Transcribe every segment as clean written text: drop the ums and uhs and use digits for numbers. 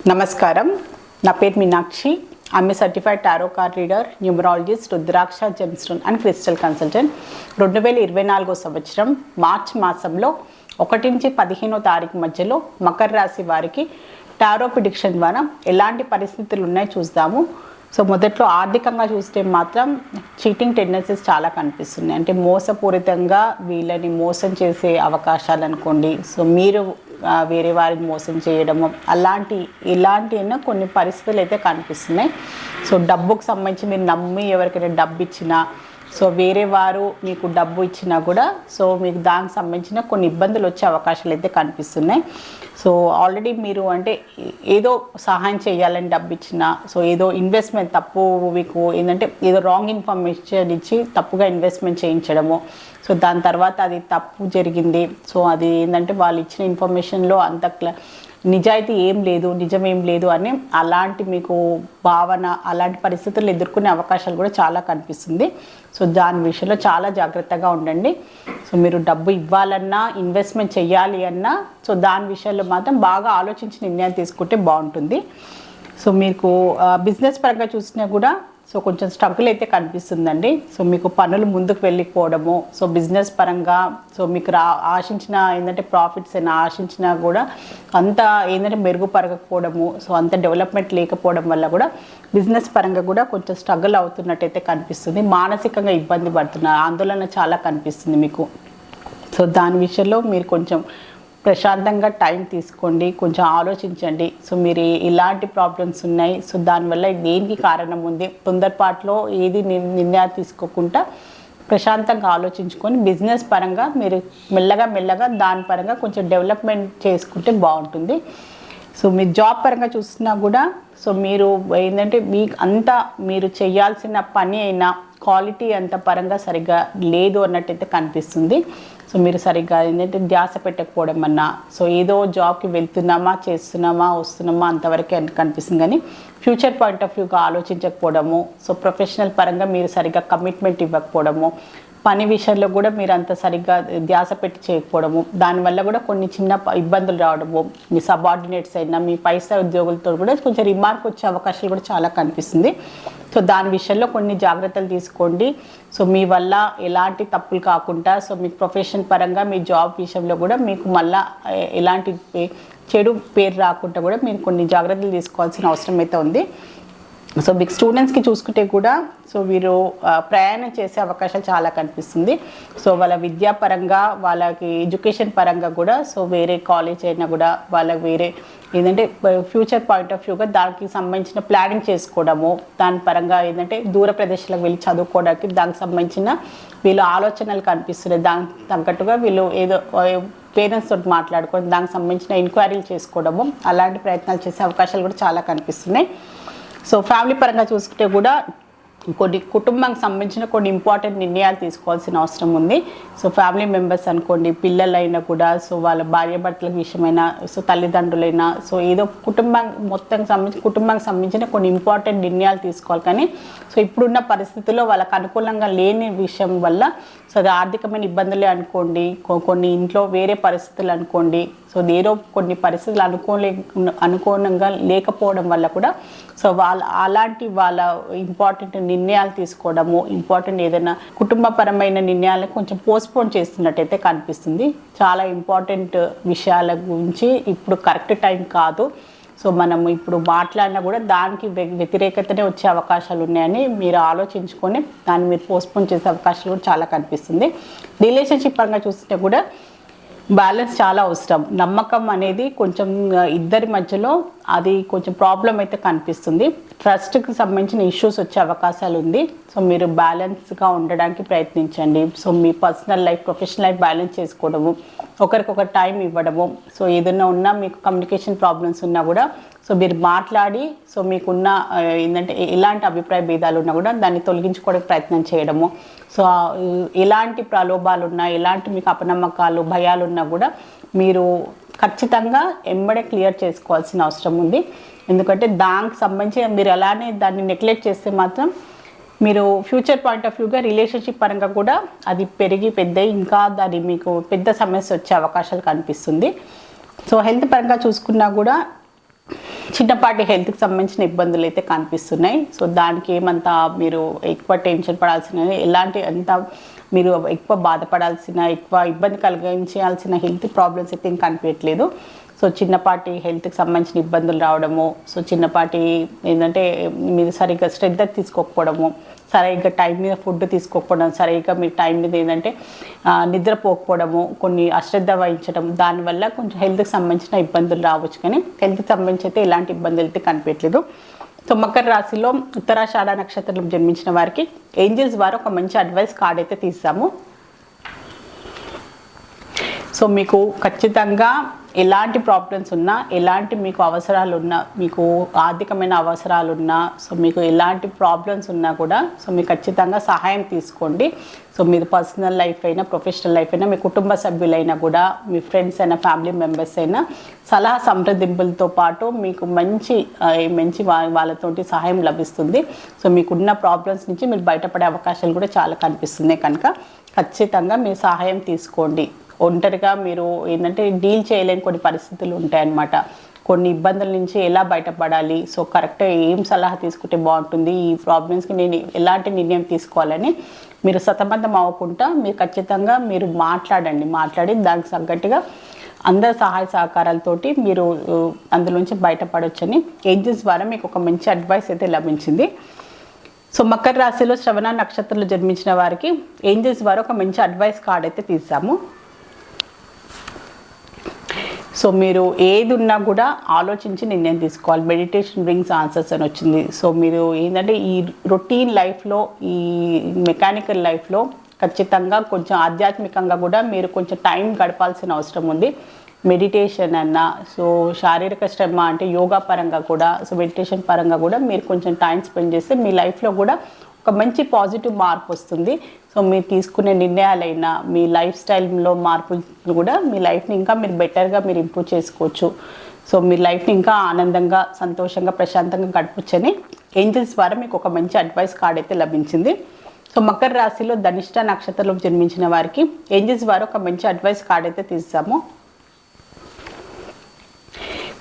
నమస్కారం. నా పేరు Meenakshi. I'm a certified tarot card reader, numerologist, rudraksha, gemstone and crystal consultant. 2024 సంవత్సరం మార్చ్ మాసంలో 1 నుంచి 15వ తారీఖు మధ్యలో మకర రాశి వారికి టారో ప్రిడిక్షన్ ద్వారా ఎలాంటి పరిస్థితులు ఉన్నాయో చూద్దాము. సో మొదట్లో ఆర్థికంగా చూస్తే మాత్రం చీటింగ్ టెండెన్సీస్ చాలా కనిపిస్తున్నాయి. అంటే మోసపూరితంగా వీళ్ళని మోసం చేసే అవకాశాలు అనుకోండి. సో మీరు వేరే వారిని మోసం చేయడము ఇలాంటి కొన్ని పరిస్థితులు అయితే కనిపిస్తున్నాయి. సో డబ్బుకు సంబంధించి మీరు నమ్మి ఎవరికైనా డబ్బు ఇచ్చినా, సో వేరే వారు మీకు డబ్బు ఇచ్చినా కూడా సో మీకు దానికి సంబంధించిన కొన్ని ఇబ్బందులు వచ్చే అవకాశాలు అయితే కనిపిస్తున్నాయి. సో ఆల్రెడీ మీరు అంటే ఏదో సహాయం చేయాలని డబ్బు ఇచ్చినా, సో ఏదో ఇన్వెస్ట్మెంట్ తప్పు మీకు ఏంటంటే ఏదో రాంగ్ ఇన్ఫర్మేషన్ ఇచ్చి తప్పుగా ఇన్వెస్ట్మెంట్ చేయించడము, సో దాని తర్వాత అది తప్పు జరిగింది. సో అది ఏంటంటే వాళ్ళు ఇచ్చిన ఇన్ఫర్మేషన్లో అంత నిజాయితీ ఏం లేదు, నిజం ఏం లేదు అని అలాంటి మీకు భావన, అలాంటి పరిస్థితులు ఎదుర్కొనే అవకాశాలు కూడా చాలా కనిపిస్తుంది. సో దాని విషయంలో చాలా జాగ్రత్తగా ఉండండి. సో మీరు డబ్బు ఇవ్వాలన్నా, ఇన్వెస్ట్మెంట్ చేయాలి అన్నా, సో దాని విషయంలో మాత్రం బాగా ఆలోచించి నిర్ణయం తీసుకుంటే బాగుంటుంది. సో మీకు బిజినెస్ పరంగా చూసినా కూడా సో కొంచెం స్ట్రగుల్ అయితే కనిపిస్తుందండి. సో మీకు పనులు ముందుకు వెళ్ళిపోవడము, సో బిజినెస్ పరంగా సో మీకు ఆశించిన ఏంటంటే ప్రాఫిట్స్ అయినా ఆశించినా కూడా అంత ఏంటంటే మెరుగుపరగకపోవడము, సో అంత డెవలప్మెంట్ లేకపోవడం వల్ల కూడా బిజినెస్ పరంగా కూడా కొంచెం స్ట్రగుల్ అవుతున్నట్టయితే కనిపిస్తుంది. మానసికంగా ఇబ్బంది పడుతున్న ఆందోళన చాలా కనిపిస్తుంది మీకు. సో దాని విషయంలో మీరు కొంచెం ప్రశాంతంగా టైం తీసుకోండి, కొంచెం ఆలోచించండి. సో మీరు ఇలాంటి ప్రాబ్లమ్స్ ఉన్నాయి, సో దానివల్ల దేనికి కారణం ఉంది, తొందరపాటులో ఏది నిర్ణయాలు తీసుకోకుండా ప్రశాంతంగా ఆలోచించుకొని బిజినెస్ పరంగా మీరు మెల్లగా దాని పరంగా కొంచెం డెవలప్మెంట్ చేసుకుంటే బాగుంటుంది. సో మీ జాబ్ పరంగా చూసినా కూడా సో మీరు ఏంటంటే మీకు అంతా మీరు చేయాల్సిన పని అయినా క్వాలిటీ అంత పరంగా సరిగ్గా లేదు అన్నట్టయితే కనిపిస్తుంది. సో మీరు సరిగ్గా ఏంటంటే ధ్యాస పెట్టకపోవడం అన్నా, సో ఏదో జాబ్కి వెళ్తున్నామా, చేస్తున్నామా, వస్తున్నామా అంతవరకే కనిపిస్తుంది. కానీ ఫ్యూచర్ పాయింట్ ఆఫ్ వ్యూగా ఆలోచించకపోవడము, సో ప్రొఫెషనల్ పరంగా మీరు సరిగ్గా కమిట్మెంట్ ఇవ్వకపోవడము, పని విషయంలో కూడా మీరు అంత సరిగ్గా ధ్యాస పెట్టి చేయకపోవడము, దానివల్ల కూడా కొన్ని చిన్న ఇబ్బందులు రావడము, మీ సబార్డినేట్స్ అయినా మీ పైసా ఉద్యోగులతో కూడా కొంచెం రిమార్క్ వచ్చే అవకాశాలు కూడా చాలా కనిపిస్తుంది. సో దాని విషయంలో కొన్ని జాగ్రత్తలు తీసుకోండి. సో మీ వల్ల ఎలాంటి తప్పులు కాకుండా సో మీ ప్రొఫెషన్ పరంగా మీ జాబ్ విషయంలో కూడా మీకు మళ్ళీ ఎలాంటి చెడు పేరు రాకుండా కూడా మీరు కొన్ని జాగ్రత్తలు తీసుకోవాల్సిన అవసరం అయితే ఉంది. సో మీకు స్టూడెంట్స్కి చూసుకుంటే కూడా సో వీరు ప్రయాణం చేసే అవకాశాలు చాలా కనిపిస్తుంది. సో వాళ్ళ విద్యాపరంగా, వాళ్ళకి ఎడ్యుకేషన్ పరంగా కూడా సో వేరే కాలేజ్ అయినా కూడా వాళ్ళకి వేరే ఏంటంటే ఫ్యూచర్ పాయింట్ ఆఫ్ వ్యూగా దానికి సంబంధించిన ప్లానింగ్ చేసుకోవడము, దాని పరంగా ఏంటంటే దూర ప్రదేశాలకు వెళ్ళి చదువుకోవడానికి దానికి సంబంధించిన వీళ్ళు ఆలోచనలు కనిపిస్తున్నాయి. దానికి తగ్గట్టుగా వీళ్ళు ఏదో పేరెంట్స్ తోటి మాట్లాడుకొని దానికి సంబంధించిన ఎంక్వైరీలు చేసుకోవడము, అలాంటి ప్రయత్నాలు చేసే అవకాశాలు కూడా చాలా కనిపిస్తున్నాయి. సో ఫ్యామిలీ పరంగా చూసుకుంటే కూడా కొన్ని కుటుంబానికి సంబంధించిన కొన్ని ఇంపార్టెంట్ నిర్ణయాలు తీసుకోవాల్సిన అవసరం ఉంది. సో ఫ్యామిలీ మెంబర్స్ అనుకోండి, పిల్లలైనా కూడా సో వాళ్ళ భార్యాభర్తల విషయమైనా, సో తల్లిదండ్రులైనా, సో ఏదో కుటుంబానికి సంబంధించిన కొన్ని ఇంపార్టెంట్ నిర్ణయాలు తీసుకోవాలి. కానీ సో ఇప్పుడున్న పరిస్థితుల్లో వాళ్ళకి అనుకూలంగా లేని విషయం వల్ల సో అది ఆర్థికమైన ఇబ్బందులే అనుకోండి, కొన్ని ఇంట్లో వేరే పరిస్థితులు అనుకోండి, సో ఏదో కొన్ని పరిస్థితులు అనుకూలంగా లేకపోవడం వల్ల కూడా సో వాళ్ళ ఇంపార్టెంట్ నిర్ణయాలు తీసుకోవడము, ఇంపార్టెంట్ ఏదైనా కుటుంబపరమైన నిర్ణయాలను కొంచెం పోస్ట్పోన్ చేస్తున్నట్టయితే కనిపిస్తుంది. చాలా ఇంపార్టెంట్ విషయాల గురించి ఇప్పుడు కరెక్ట్ టైం కాదు. సో మనము ఇప్పుడు మాట్లాడినా కూడా దానికి వ్యతిరేకతనే వచ్చే అవకాశాలు ఉన్నాయని మీరు ఆలోచించుకొని దాన్ని మీరు పోస్ట్పోన్ చేసే అవకాశాలు కూడా చాలా కనిపిస్తుంది. రిలేషన్షిప్ పరంగా చూస్తే కూడా బ్యాలెన్స్ చాలా అవసరం. నమ్మకం అనేది కొంచెం ఇద్దరి మధ్యలో అది కొంచెం ప్రాబ్లం అయితే కనిపిస్తుంది. ట్రస్ట్కి సంబంధించిన ఇష్యూస్ వచ్చే అవకాశాలు ఉంది. సో మీరు బ్యాలెన్స్గా ఉండడానికి ప్రయత్నించండి. సో మీ personal life, professional life balance చేసుకోవడము, ఒకరికొకరు టైం ఇవ్వడము, సో ఏదైనా ఉన్నా మీకు కమ్యూనికేషన్ ప్రాబ్లమ్స్ ఉన్నా కూడా సో మీరు మాట్లాడి సో మీకున్న ఏంటంటే ఎలాంటి అభిప్రాయ భేదాలు ఉన్నా కూడా దాన్ని తొలగించుకోవడానికి ప్రయత్నం చేయడము. సో ఎలాంటి ప్రలోభాలు ఉన్నా, ఎలాంటి మీకు అపనమ్మకాలు, భయాలు ఉన్నా కూడా మీరు ఖచ్చితంగా ఎంబడే క్లియర్ చేసుకోవాల్సిన అవసరం ఉంది. ఎందుకంటే దానికి సంబంధించి మీరు అలానే దాన్ని నెగ్లెక్ట్ చేస్తే మాత్రం మీరు ఫ్యూచర్ పాయింట్ ఆఫ్ వ్యూగా రిలేషన్షిప్ పరంగా కూడా అది పెరిగి ఇంకా దాని మీకు పెద్ద సమస్య వచ్చే అవకాశాలు కనిపిస్తుంది. సో హెల్త్ పరంగా చూసుకున్నా కూడా చిన్నపాటి హెల్త్కి సంబంధించిన ఇబ్బందులు అయితే కనిపిస్తున్నాయి. సో దానికి ఏమంతా మీరు ఎక్కువ టెన్షన్ పడాల్సిన, ఎలాంటి అంత మీరు ఎక్కువ బాధపడాల్సిన, ఎక్కువ ఇబ్బంది కలిగించాల్సిన హెల్త్ ప్రాబ్లమ్స్ అయితే ఏం కనిపించట్లేదు. సో చిన్నపాటి హెల్త్కి సంబంధించిన ఇబ్బందులు రావడము, సో చిన్నపాటి ఏంటంటే మీరు సరిగ్గా శ్రద్ధ తీసుకోకపోవడము, సరిగ్గా టైం మీద ఫుడ్ తీసుకోకపోవడం, సరిగ్గా మీరు టైం మీద ఏంటంటే నిద్రపోకపోవడము, కొన్ని అశ్రద్ధ వహించడం, దానివల్ల కొంచెం హెల్త్కి సంబంధించిన ఇబ్బందులు రావచ్చు. కానీ హెల్త్కి సంబంధించి అయితే ఎలాంటి ఇబ్బందులు అయితే కనిపించలేదు. సో మకర రాశిలో ఉత్తరాషాఢ నక్షత్రంలో జన్మించిన వారికి ఏంజల్స్ వారు ఒక మంచి అడ్వైస్ కార్డ్ అయితే తీసాము. సో మీకు ఖచ్చితంగా ఎలాంటి ప్రాబ్లమ్స్ ఉన్నా, ఎలాంటి మీకు అవసరాలు ఉన్నా, మీకు ఆర్థికమైన అవసరాలు ఉన్నా, సో మీకు ఎలాంటి ప్రాబ్లమ్స్ ఉన్నా కూడా సో మీకు ఖచ్చితంగా సహాయం తీసుకోండి. సో మీరు పర్సనల్ లైఫ్ అయినా, ప్రొఫెషనల్ లైఫ్ అయినా, మీ కుటుంబ సభ్యులైనా కూడా, మీ ఫ్రెండ్స్ అయినా, ఫ్యామిలీ మెంబర్స్ అయినా సలహా సంప్రదింపులతో పాటు మీకు మంచి వాళ్ళతోటి సహాయం లభిస్తుంది. సో మీకున్న ప్రాబ్లమ్స్ నుంచి మీరు బయటపడే అవకాశాలు కూడా చాలా కనిపిస్తున్నాయి. కనుక ఖచ్చితంగా మీరు సహాయం తీసుకోండి. ఒంటరిగా మీరు ఏంటంటే డీల్ చేయలేని కొన్ని పరిస్థితులు ఉంటాయన్నమాట. కొన్ని ఇబ్బందుల నుంచి ఎలా బయటపడాలి, సో కరెక్ట్గా ఏం సలహా తీసుకుంటే బాగుంటుంది, ఈ ప్రాబ్లమ్స్కి నేను ఎలాంటి నిర్ణయం తీసుకోవాలని మీరు సతమతం అవ్వకుండా మీరు ఖచ్చితంగా మీరు మాట్లాడి దానికి తగ్గట్టుగా అందరి సహాయ సహకారాలతోటి మీరు అందులోంచి బయటపడవచ్చని ఏంజల్స్ ద్వారా మీకు ఒక మంచి అడ్వైస్ అయితే లభించింది. సో మకర రాశిలో శ్రవణ నక్షత్రంలో జన్మించిన వారికి ఏంజల్స్ ద్వారా ఒక మంచి అడ్వైస్ కార్డ్ అయితే తీసాము. సో మీరు ఏది ఉన్నా కూడా ఆలోచించి నిర్ణయం తీసుకోవాలి. మెడిటేషన్ బ్రింగ్స్ ఆన్సర్స్ అని వచ్చింది. సో మీరు ఏంటంటే ఈ రొటీన్ లైఫ్లో, ఈ మెకానికల్ లైఫ్లో ఖచ్చితంగా కొంచెం ఆధ్యాత్మికంగా కూడా మీరు కొంచెం టైం గడపాల్సిన అవసరం ఉంది. మెడిటేషన్ అన్నా, సో శారీరక శ్రమ అంటే యోగా పరంగా కూడా, సో మెడిటేషన్ పరంగా కూడా మీరు కొంచెం టైం స్పెండ్ చేస్తే మీ లైఫ్లో కూడా ఒక మంచి పాజిటివ్ మార్పు వస్తుంది. సో మీరు తీసుకునే నిర్ణయాలైనా, మీ లైఫ్ స్టైల్లో మార్పులు కూడా మీ లైఫ్ని ఇంకా మీరు బెటర్గా మీరు ఇంప్రూవ్ చేసుకోవచ్చు. సో మీ లైఫ్ని ఇంకా ఆనందంగా, సంతోషంగా, ప్రశాంతంగా గడపొచ్చని ఏంజల్స్ ద్వారా మీకు ఒక మంచి అడ్వైస్ కార్డ్ అయితే లభించింది. సో మకర రాశిలో ధనిష్ట నక్షత్రంలో జన్మించిన వారికి ఏంజల్స్ ద్వారా ఒక మంచి అడ్వైస్ కార్డ్ అయితే తీసాము.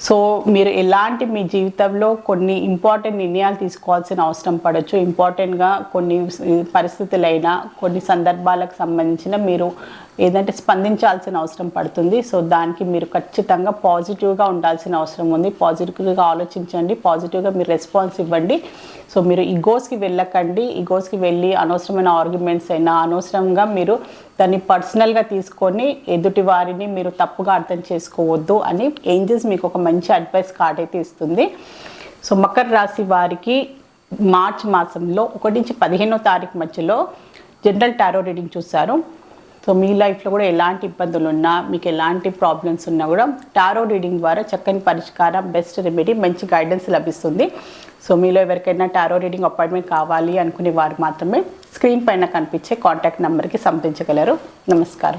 సో మీరు ఎలాంటి మీ జీవితంలో కొన్ని ఇంపార్టెంట్ నిర్ణయాలు తీసుకోవాల్సిన అవసరం పడవచ్చు. ఇంపార్టెంట్గా కొన్ని పరిస్థితులైనా, కొన్ని సందర్భాలకు సంబంధించిన మీరు ఏదంటే స్పందించాల్సిన అవసరం పడుతుంది. సో దానికి మీరు ఖచ్చితంగా పాజిటివ్గా ఉండాల్సిన అవసరం ఉంది. పాజిటివ్గా ఆలోచించండి, పాజిటివ్గా మీరు రెస్పాన్స్ ఇవ్వండి. సో మీరు ఈగోస్కి వెళ్ళకండి. ఈగోస్కి వెళ్ళి అనవసరమైన ఆర్గ్యుమెంట్స్ అయినా, అనవసరంగా మీరు దాన్ని పర్సనల్గా తీసుకొని ఎదుటి వారిని మీరు తప్పుగా అర్థం చేసుకోవద్దు అని ఏంజల్స్ మీకు ఒక మంచి అడ్వైస్ కార్డ్ అయితే ఇస్తుంది. సో మకర రాశి వారికి మార్చ్ మాసంలో 1 నుంచి 15వ తారీఖు మధ్యలో జనరల్ టారో రీడింగ్ చూశారు. సో మీ లైఫ్లో కూడా ఎలాంటి ఇబ్బందులు ఉన్నా, మీకు ఎలాంటి ప్రాబ్లమ్స్ ఉన్నా కూడా టారో రీడింగ్ ద్వారా చక్కని పరిష్కారం, బెస్ట్ రెమెడీ, మంచి గైడెన్స్ లభిస్తుంది. సో మీలో ఎవరికైనా టారో రీడింగ్ అపాయింట్మెంట్ కావాలి అనుకునే వారు మాత్రమే స్క్రీన్ పైన కనిపించే కాంటాక్ట్ నెంబర్కి సంప్రదించగలరు. నమస్కారం.